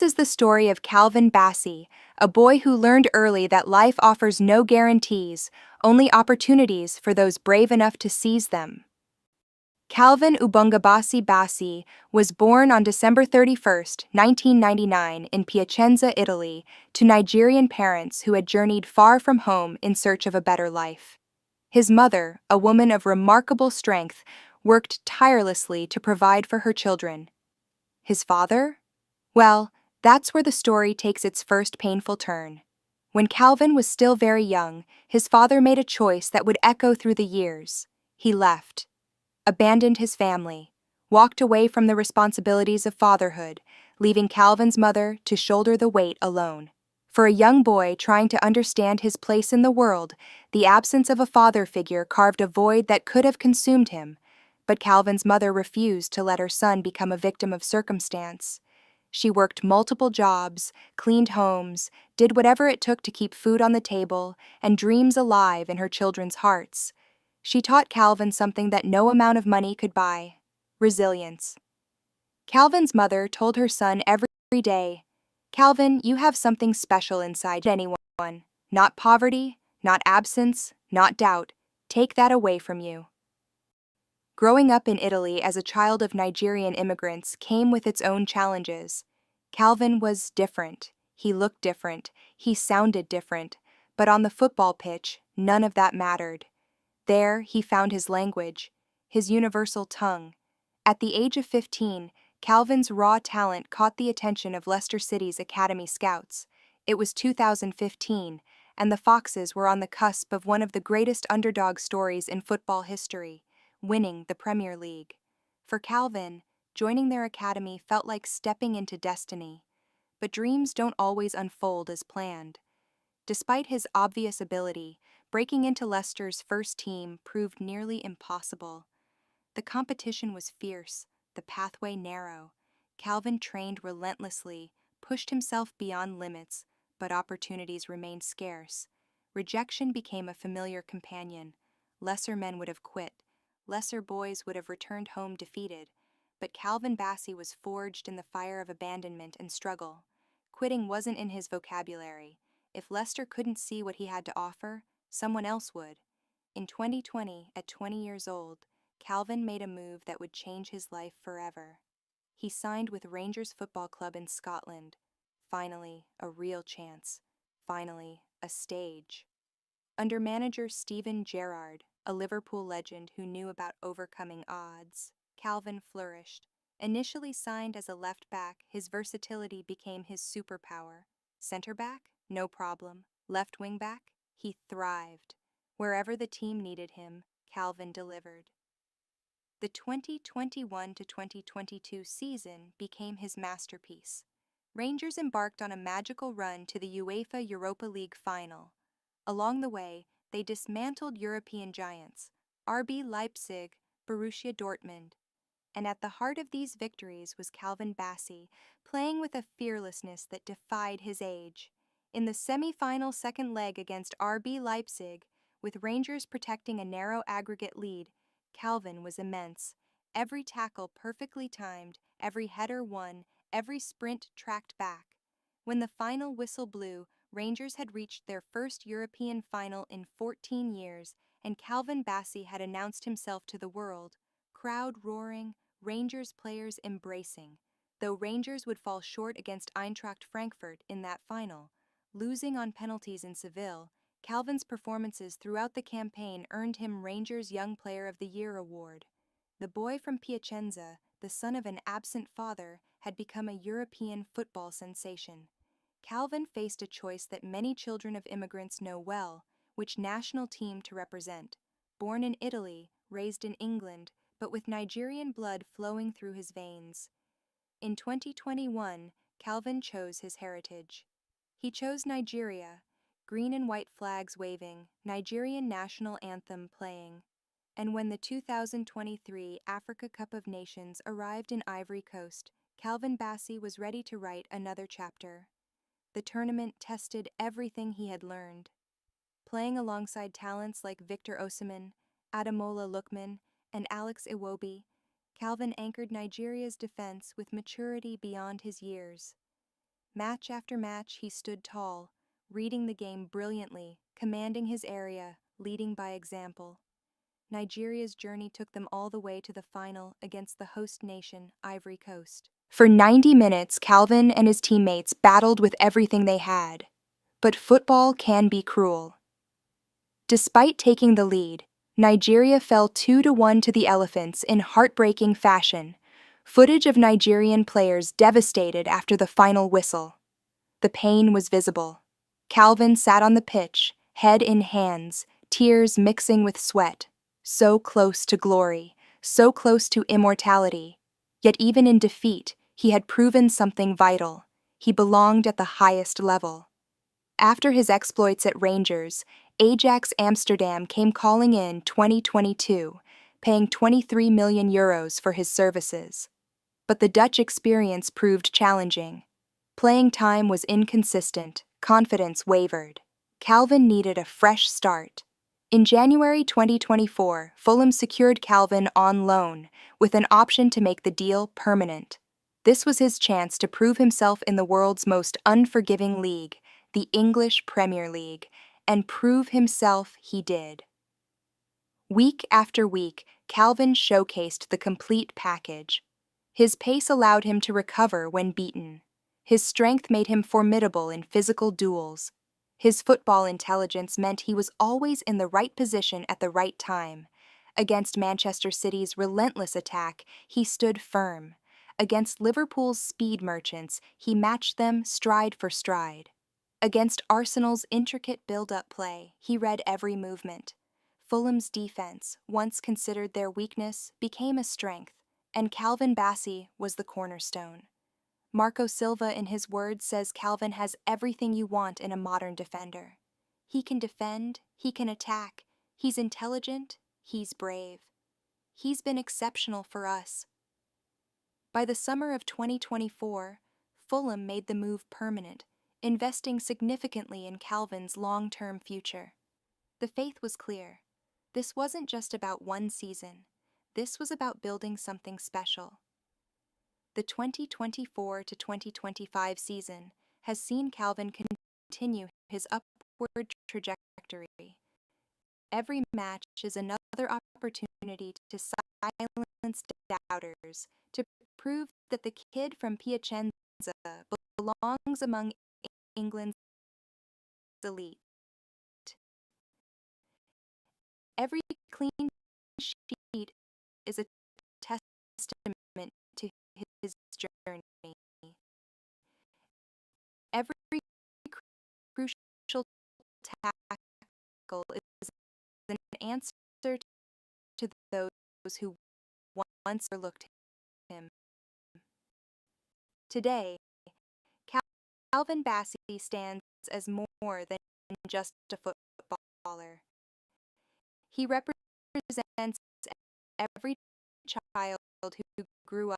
This is the story of Calvin Bassey, a boy who learned early that life offers no guarantees, only opportunities for those brave enough to seize them. Calvin Ubungabasi Bassey was born on December 31, 1999, in Piacenza, Italy, to Nigerian parents who had journeyed far from home in search of a better life. His mother, a woman of remarkable strength, worked tirelessly to provide for her children. His father? Well, that's where the story takes its first painful turn. When Calvin was still very young, his father made a choice that would echo through the years. He left, abandoned his family, walked away from the responsibilities of fatherhood, leaving Calvin's mother to shoulder the weight alone. For a young boy trying to understand his place in the world, the absence of a father figure carved a void that could have consumed him, but Calvin's mother refused to let her son become a victim of circumstance. She worked multiple jobs, cleaned homes, did whatever it took to keep food on the table and dreams alive in her children's hearts. She taught Calvin something that no amount of money could buy: resilience. Calvin's mother told her son every day, "Calvin, you have something special inside anyone. Not poverty, not absence, not doubt. Take that away from you." Growing up in Italy as a child of Nigerian immigrants came with its own challenges. Calvin was different. He looked different. He sounded different. But on the football pitch, none of that mattered. There, he found his language, his universal tongue. At the age of 15, Calvin's raw talent caught the attention of Leicester City's Academy Scouts. It was 2015, and the Foxes were on the cusp of one of the greatest underdog stories in football history: winning the Premier League. For Calvin, joining their academy felt like stepping into destiny. But dreams don't always unfold as planned. Despite his obvious ability, breaking into Leicester's first team proved nearly impossible. The competition was fierce, the pathway narrow. Calvin trained relentlessly, pushed himself beyond limits, but opportunities remained scarce. Rejection became a familiar companion. Lesser men would have quit. Lesser boys would have returned home defeated, but Calvin Bassey was forged in the fire of abandonment and struggle. Quitting wasn't in his vocabulary. If Leicester couldn't see what he had to offer, someone else would. In 2020, at 20 years old, Calvin made a move that would change his life forever. He signed with Rangers Football Club in Scotland. Finally, a real chance. Finally, a stage. Under manager Steven Gerrard, a Liverpool legend who knew about overcoming odds, Calvin flourished. Initially signed as a left back, his versatility became his superpower. Center back? No problem. Left wing back? He thrived. Wherever the team needed him, Calvin delivered. The 2021-2022 season became his masterpiece. Rangers embarked on a magical run to the UEFA Europa League final. Along the way, they dismantled European giants, RB Leipzig, Borussia Dortmund. And at the heart of these victories was Calvin Bassey, playing with a fearlessness that defied his age. In the semi-final second leg against RB Leipzig, with Rangers protecting a narrow aggregate lead, Calvin was immense. Every tackle perfectly timed, every header won, every sprint tracked back. When the final whistle blew, Rangers had reached their first European final in 14 years, and Calvin Bassey had announced himself to the world. Crowd roaring, Rangers players embracing. Though Rangers would fall short against Eintracht Frankfurt in that final, losing on penalties in Seville, Calvin's performances throughout the campaign earned him Rangers Young Player of the Year award. The boy from Piacenza, the son of an absent father, had become a European football sensation. Calvin faced a choice that many children of immigrants know well: which national team to represent. Born in Italy, raised in England, but with Nigerian blood flowing through his veins. In 2021, Calvin chose his heritage. He chose Nigeria, green and white flags waving, Nigerian national anthem playing. And when the 2023 Africa Cup of Nations arrived in Ivory Coast, Calvin Bassey was ready to write another chapter. The tournament tested everything he had learned. Playing alongside talents like Victor Osimhen, Ademola Lookman, and Alex Iwobi, Calvin anchored Nigeria's defense with maturity beyond his years. Match after match, he stood tall, reading the game brilliantly, commanding his area, leading by example. Nigeria's journey took them all the way to the final against the host nation, Ivory Coast. For 90 minutes, Calvin and his teammates battled with everything they had. But football can be cruel. Despite taking the lead, Nigeria fell 2-1 to the Elephants in heartbreaking fashion. Footage of Nigerian players devastated after the final whistle. The pain was visible. Calvin sat on the pitch, head in hands, tears mixing with sweat. So close to glory, so close to immortality. Yet even in defeat, he had proven something vital. He belonged at the highest level. After his exploits at Rangers, Ajax Amsterdam came calling in 2022, paying €23 million for his services. But the Dutch experience proved challenging. Playing time was inconsistent, confidence wavered. Calvin needed a fresh start. In January 2024, Fulham secured Calvin on loan, with an option to make the deal permanent. This was his chance to prove himself in the world's most unforgiving league, the English Premier League, and prove himself he did. Week after week, Calvin showcased the complete package. His pace allowed him to recover when beaten. His strength made him formidable in physical duels. His football intelligence meant he was always in the right position at the right time. Against Manchester City's relentless attack, he stood firm. Against Liverpool's speed merchants, he matched them stride for stride. Against Arsenal's intricate build-up play, he read every movement. Fulham's defense, once considered their weakness, became a strength, and Calvin Bassey was the cornerstone. Marco Silva, in his words, says Calvin has everything you want in a modern defender. He can defend, he can attack, he's intelligent, he's brave. He's been exceptional for us. By the summer of 2024, Fulham made the move permanent, investing significantly in Calvin's long-term future. The faith was clear. This wasn't just about one season. This was about building something special. The 2024 to 2025 season has seen Calvin continue his upward trajectory. Every match is another opportunity to silence doubters, to prove that the kid from Piacenza belongs among England's elite. Every clean sheet is a testament to his journey. Every crucial tackle is an answer to those who once overlooked him. Today, Calvin Bassey stands as more than just a footballer. He represents every child who grew